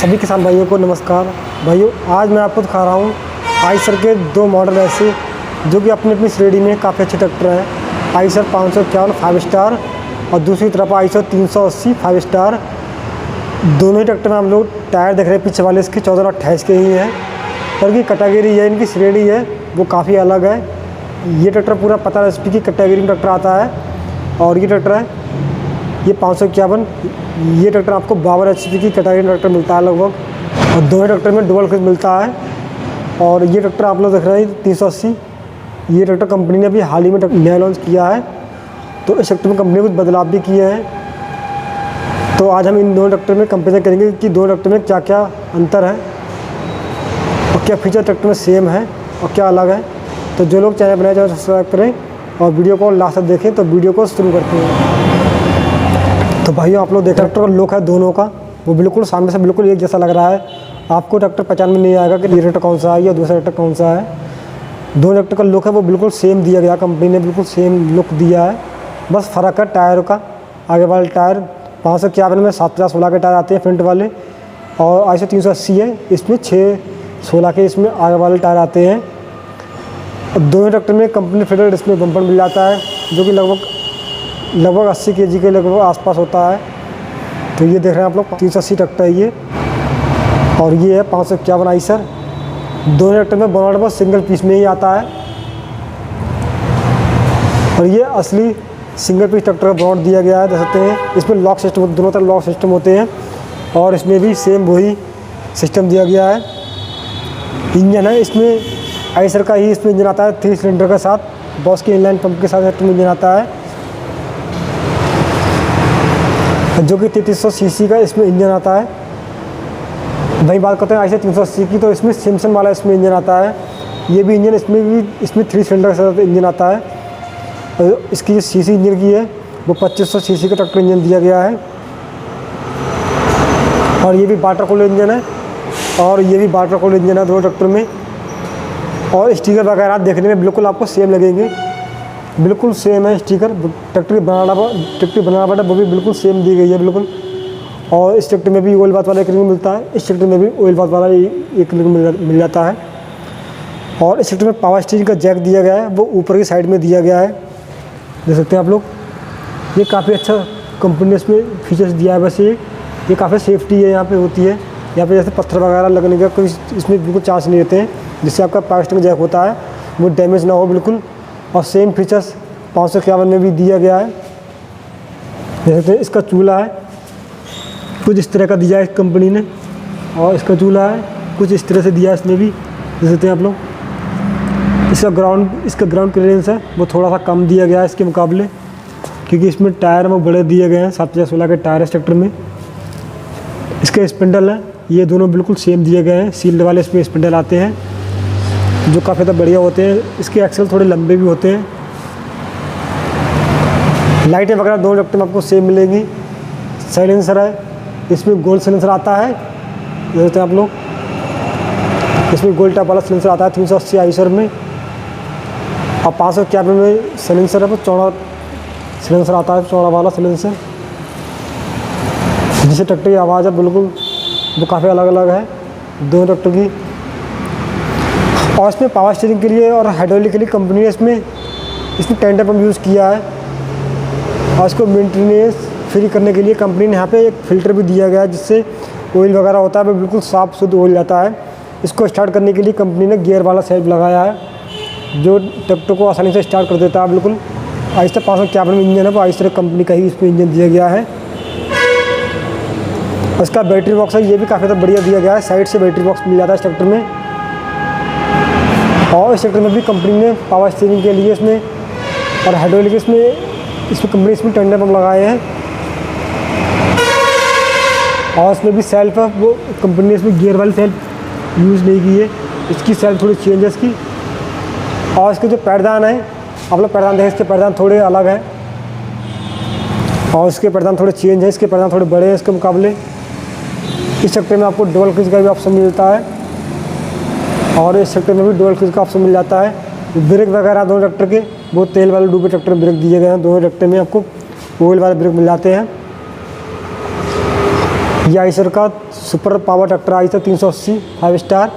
सभी किसान भाइयों को नमस्कार। भाइयों, आज मैं आपको दिखा रहा हूँ आइसर के दो मॉडल ऐसे जो कि अपनी अपनी श्रेणी में काफ़ी अच्छे ट्रैक्टर हैं। आइसर 551 5 स्टार और दूसरी तरफ आइसर 380 5 स्टार। दोनों ही ट्रैक्टर में हम लोग टायर देख रहे हैं, पीछे वाले इसके 14 और 28 के ही हैं, पर इनकी कैटेगरी है, इनकी श्रेणी है वो काफ़ी अलग है। ये ट्रैक्टर पूरा 50 HP की कैटेगरी में ट्रैक्टर आता है और ये ट्रैक्टर है ये 551। ये ट्रैक्टर आपको 52 HP की कैटेगरी में ट्रैक्टर मिलता है लगभग, और दोनों ट्रैक्टर में डुअल क्लच मिलता है। और ये ट्रैक्टर आप लोग देख रहे हैं 380। ये ट्रैक्टर कंपनी ने अभी हाल ही में नया लॉन्च किया है, तो इस ट्रैक्टर में कंपनी ने कुछ बदलाव भी किए हैं। तो आज हम इन दोनों ट्रैक्टर में कंपेरिजन करेंगे कि दोनों ट्रैक्टर में क्या क्या अंतर है और क्या फीचर ट्रैक्टर में सेम है और क्या अलग है। तो जो लोग चैनल बनाए जाए सब्सक्राइब करें और वीडियो को लास्ट तक देखें। तो वीडियो को शुरू करते हैं। तो भाइयों, आप लोग देख ट्रैक्टर का लुक है दोनों का, वो बिल्कुल सामने से बिल्कुल एक जैसा लग रहा है। आपको ट्रैक्टर पहचान में नहीं आएगा कि ये ट्रैक्टर कौन सा है या दूसरा ट्रैक्टर कौन सा है। दोनों ट्रैक्टर का लुक है वो बिल्कुल सेम दिया गया, कंपनी ने बिल्कुल सेम लुक दिया है। बस फ़र्क है टायर का। आगे वाले टायर 551 में 750-16 के टायर आते हैं फ्रंट वाले, और आइसर 380 है, इसमें 6-16 के इसमें आगे वाले टायर आते हैं। दोनों ट्रैक्टर में कंपनी फिटेड इसमें बम्पर मिल जाता है जो कि लगभग 80 kg के लगभग आसपास होता है। तो ये देख रहे हैं आप लोग 380 ट्रैक्टर है ये, और ये है 551 आइसर। दोनों ट्रैक्टर में बोनट बस सिंगल पीस में ही आता है, और ये असली सिंगल पीस ट्रैक्टर का बोनट दिया गया है, देख सकते हैं। इसमें लॉक सिस्टम, दोनों तरफ लॉक सिस्टम होते हैं, और इसमें भी सेम वही सिस्टम दिया गया है। इंजन है इसमें आइसर का ही इसमें इंजन आता है 3 सिलेंडर के साथ, बॉस के इनलाइन पंप के साथ इंजन आता है जो कि 3300 सीसी का इसमें इंजन आता है। वही बात करते हैं आइसर 380 की, तो इसमें सिम्पसन वाला इसमें इंजन आता है। ये भी इंजन इसमें 3 सिलेंडर के साथ इंजन आता है, और इसकी जो सीसी इंजन की है वो 2500 सीसी का ट्रैक्टर इंजन दिया गया है। और ये भी वाटर कूलर इंजन है, और ये भी वाटर कूलर इंजन है दोनों ट्रैक्टर में। और स्टिकर वगैरह देखने में बिल्कुल आपको सेम लगेंगे, बिल्कुल सेम है स्टिकर। ट्रैक्टर बनावट है वो भी बिल्कुल सेम दी गई है बिल्कुल। और इस ट्रैक्टर में भी ऑयल बाथ वाला एक रिंग मिलता है, इस ट्रैक्टर में भी ऑयल बाथ वाला एक रिंग मिल जाता है। और इस ट्रैक्टर में पावर स्टीयरिंग का जैक दिया गया है, वो ऊपर की साइड में दिया गया है, देख सकते हैं आप लोग। ये काफ़ी अच्छा कंपनी ने इसमें फीचर्स दिया है। वैसे ये काफ़ी सेफ्टी है यहाँ पे होती है। यहाँ पे जैसे पत्थर वगैरह लगने का कोई इसमें बिल्कुल चांस नहीं रहते हैं, जिससे आपका प्लास्टिक जैक होता है वो डैमेज ना हो बिल्कुल। और सेम फीचर्स 551 में भी दिया गया है, देख सकते हैं। इसका चूल्हा है कुछ इस तरह का दिया है कंपनी ने, और इसका चूल्हा है कुछ इस तरह से दिया है इसमें भी, देख सकते हैं आप लोग। इसका ग्राउंड क्लियरेंस है वो थोड़ा सा कम दिया गया है इसके मुकाबले, क्योंकि इसमें टायर में बड़े दिए गए हैं, 750-16 के टायर है इस ट्रैक्टर में। इसके स्पिंडल है ये दोनों बिल्कुल सेम दिए गए हैं, सील्ड वाले इसमें स्पिंडल आते हैं जो काफ़ी ज़्यादा बढ़िया होते हैं। इसके एक्सल थोड़े लंबे भी होते हैं। लाइटें वगैरह दोनों ट्रैक्टर में आपको सेम मिलेंगी। साइलेंसर है इसमें गोल्ड साइलेंसर आता है, देखते हैं आप लोग। इसमें गोल्ड टाइप वाला साइलेंसर आता है 380 आइसर में, और 551 में साइलेंसर है वो चौड़ा साइलेंसर आता है, चौड़ा वाला साइलेंसर, जिससे ट्रैक्टर की आवाज़ है बिल्कुल वो काफ़ी अलग अलग है दोनों ट्रैक्टर की। और इसमें पावर स्टीयरिंग के लिए और हाइड्रोलिक के लिए कंपनी ने इसमें टेंडर पंप यूज़ किया है, और इसको मेंटेनेंस फ्री करने के लिए कंपनी ने यहाँ पे एक फ़िल्टर भी दिया गया है, जिससे ऑयल वगैरह होता है वो बिल्कुल साफ़ शुद्ध ऑयल जाता है। इसको स्टार्ट करने के लिए कंपनी ने गियर वाला सेल्फ लगाया है, जो ट्रैक्टर को आसानी से स्टार्ट कर देता है बिल्कुल। आइसर 551 में इंजन है वो आइसर कंपनी का ही इसमें इंजन दिया गया है। इसका बैटरी बॉक्स है ये भी काफ़ी ज़्यादा बढ़िया दिया गया है, साइड से बैटरी बॉक्स मिल जाता है इस ट्रैक्टर में। और इस ट्रैक्टर में भी कंपनी ने पावर स्टीयरिंग के लिए इसमें और हाइड्रोलिक इसमें कंपनी इसमें टेंडर पंप लगाए हैं। और इसमें भी सेल्फ है वो कंपनी ने इसमें गियर वाली सेल्फ यूज़ नहीं की है, इसकी सेल्फ थोड़ी चेंज है इसकी। और इसके जो पैरदान है आप लोग पैरदान देखें, इसके पैरदान थोड़े अलग हैं, और इसके पैरदान थोड़े चेंज है, इसके पैरदान थोड़े बड़े हैं इसके मुकाबले। इस ट्रैक्टर में आपको डबल क्लच का भी ऑप्शन मिलता है, और इस ट्रैक्टर में भी डबल क्लच का ऑप्शन मिल जाता है। ब्रेक वगैरह दोनों ट्रैक्टर के वो तेल वाले डूबे ट्रैक्टर ब्रेक दिए गए हैं, दोनों ट्रैक्टर में आपको ऑयल वाले ब्रेक मिल जाते हैं। ये आइसर का super power tractor Eicher 380 5 star,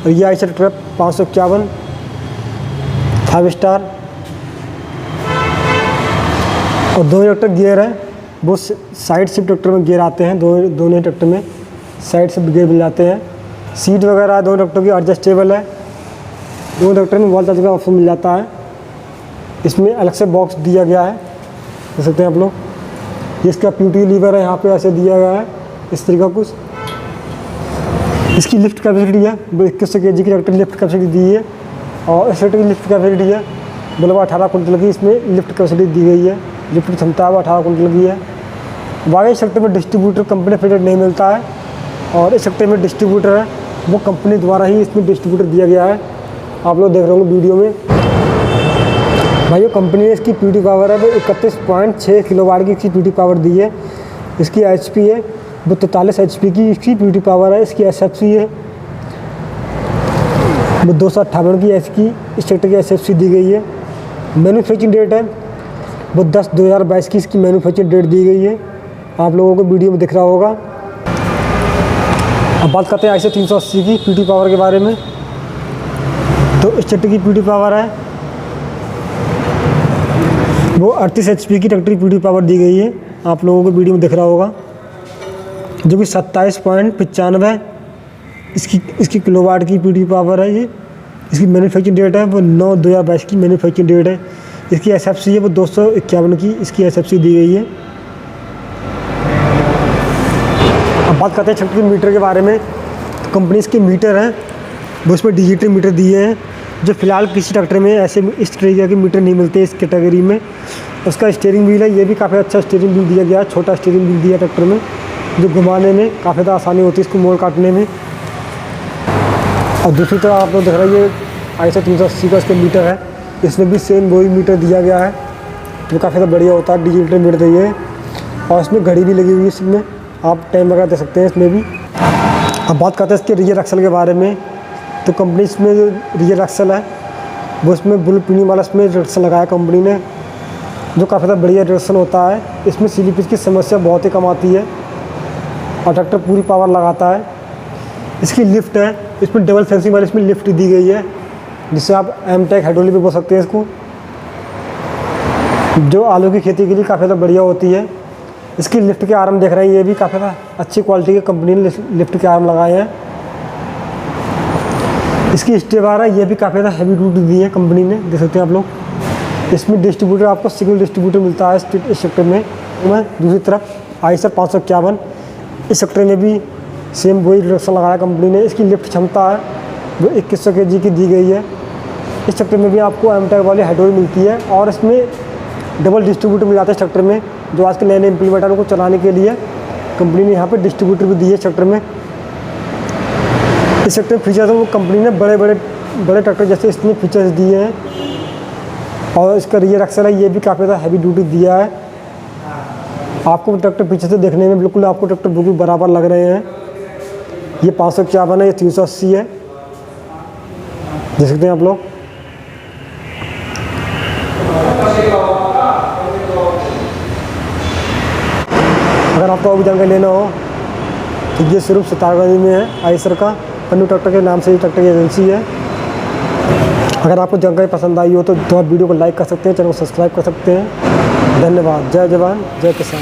और ये आइसर ट्रैक्टर 551 5 स्टार। और दो ट्रैक्टर गियर है, वो साइड शिफ्ट ट्रैक्टर में गियर आते हैं, दोनों ट्रैक्टर में साइड शिफ्ट गियर मिल जाते हैं। सीट वगैरह दोनों ट्रैक्टर की एडजस्टेबल है, दोनों ट्रैक्टर में वॉल चार्ज का ऑप्शन मिल जाता है। इसमें अलग से बॉक्स दिया गया है, देख सकते हैं आप लोग। इसका प्यूटी लीवर है, यहाँ पे ऐसे दिया गया है इस तरीका कुछ। इसकी लिफ्ट कैपेसिटी है वो 2100 kg की ट्रैक्टर लिफ्ट कैपेसिटी दी है, और इस ट्रैक्टर की लिफ्ट कैपेसिटी है मतलब 18 कुंटल की इसमें लिफ्ट कैपेसिटी दी गई है। लिफ्ट की क्षमता वो 18 कुंटल की है। बाकी इस सेक्टर में डिस्ट्रीब्यूटर कंपनी फिटेड नहीं मिलता है, और इस सेक्टर में डिस्ट्रीब्यूटर है वो कंपनी द्वारा ही इसमें डिस्ट्रीब्यूटर दिया गया है। आप लोग देख रहे होंगे वीडियो में। भाइयों कंपनी ने इसकी पीटी पावर है वो 31.6 किलोवाट की इसकी पीटी पावर दी है। इसकी एचपी है वो 43 एचपी की इसकी पीटी पावर है। इसकी एसएफसी है वो 258 की इसकी इस ट्रैक्टर की एसएफसी दी गई है। मैन्युफैक्चरिंग डेट है वो 10/2022 की इसकी मैन्युफैक्चरिंग डेट दी गई है, आप लोगों को वीडियो में दिख रहा होगा। अब बात करते हैं आइसर 380 की पीटी पावर के बारे में। तो इस ट्रैक्टर की पीटी पावर है वो 38 एचपी की ट्रैक्टर की पीटी पावर दी गई है, आप लोगों को वीडियो में दिख रहा होगा, जो कि 27.95 इसकी किलोवाट की पीटी पावर है। ये इसकी मैन्युफैक्चरिंग डेट है वो 9/2022 की मैन्युफैक्चरिंग डेट है। इसकी एसएफसी है वो 251 की इसकी एसएफसी दी गई है। अब बात करते हैं ट्रैक्टर के मीटर के बारे में। तो कंपनी इसके मीटर हैं वो इसमें डिजिटल मीटर दिए हैं, जो फिलहाल किसी ट्रैक्टर में ऐसे इस तरीके के मीटर नहीं मिलते इस कैटेगरी में। उसका स्टीयरिंग व्हील है, ये भी काफ़ी अच्छा स्टीयरिंग व्हील दिया गया है, छोटा स्टीयरिंग व्हील दिया ट्रैक्टर में, जो घुमाने में काफ़ी ज़्यादा आसानी होती है इसको मोड़ काटने में। और दूसरी तरफ आप लोग देख रहे हैं ये आइसर 380 का इसका मीटर है, इसमें भी सेम वही मीटर दिया गया है, जो काफ़ी ज़्यादा बढ़िया होता है, डिजिटल मीटर दिए है। और इसमें घड़ी भी लगी हुई है, इसमें आप टाइम वगैरह दे सकते हैं इसमें भी। अब बात करते हैं इसके रियर एक्सल के बारे में। तो कंपनी इसमें जो रियर एक्सल है वो इसमें ब्लू प्रीमियम वाला इसमें रिडक्शन लगाया कंपनी ने, जो काफ़ी ज़्यादा बढ़िया रिडक्शन होता है। इसमें स्लिपेज की समस्या बहुत ही कम आती है और ट्रैक्टर पूरी पावर लगाता है। इसकी लिफ्ट है, इसमें डबल फेंसिंग वाली इसमें लिफ्ट दी गई है, जिससे आप एमटेक हाइड्रोलिक भी बोल सकते हैं इसको, जो आलू की खेती के लिए काफ़ी ज़्यादा बढ़िया होती है। इसकी लिफ्ट के आर्म देख रहे हैं, ये भी काफ़ी ज़्यादा अच्छी क्वालिटी के कंपनी ने लिफ्ट के आर्म लगाए हैं। इसकी स्टेबार है, ये भी काफ़ी ज़्यादा हैवी ड्यूटी दी है कंपनी ने, देख सकते हैं आप लोग। इसमें डिस्ट्रीब्यूटर आपको सिंगल डिस्ट्रीब्यूटर मिलता है इस सेक्टर में। दूसरी तरफ आइसर 551 इस सेक्टर में भी सेम वही रिडक्शन लगाया कंपनी ने। इसकी लिफ्ट क्षमता है वो 2100 kg की दी गई है। इस सेक्टर में भी आपको एमटेक वाली हाइड्रोलिक मिलती है, और इसमें डबल डिस्ट्रीब्यूटर मिल जाता है सेक्टर में, जो आज के नए नए इम्प्लीमेंटर को चलाने के लिए कंपनी ने यहाँ पे डिस्ट्रीब्यूटर भी दिए है सेक्टर में। इस सेक्टर में फीचर्स वो कंपनी ने बड़े ट्रैक्टर जैसे इसमें फीचर्स दिए हैं। और इसका रियर एक्सल है, ये भी काफ़ी ज़्यादा हैवी ड्यूटी दिया है। आपको ट्रैक्टर पीछे से देखने में बिल्कुल आपको ट्रैक्टर बिल्कुल बराबर लग रहे हैं। ये 551 है, ये 380 है, देख सकते हैं आप लोग। अगर आपको और भी जानकारी लेना हो तो ये सिर्फ सितारगंज में है, आइसर का पन्नू ट्रैक्टर के नाम से ये ट्रैक्टर की एजेंसी है। अगर आपको जानकारी पसंद आई हो तो आप वीडियो को लाइक कर सकते हैं, चैनल को सब्सक्राइब कर सकते हैं। धन्यवाद। जय जवान जय किसान।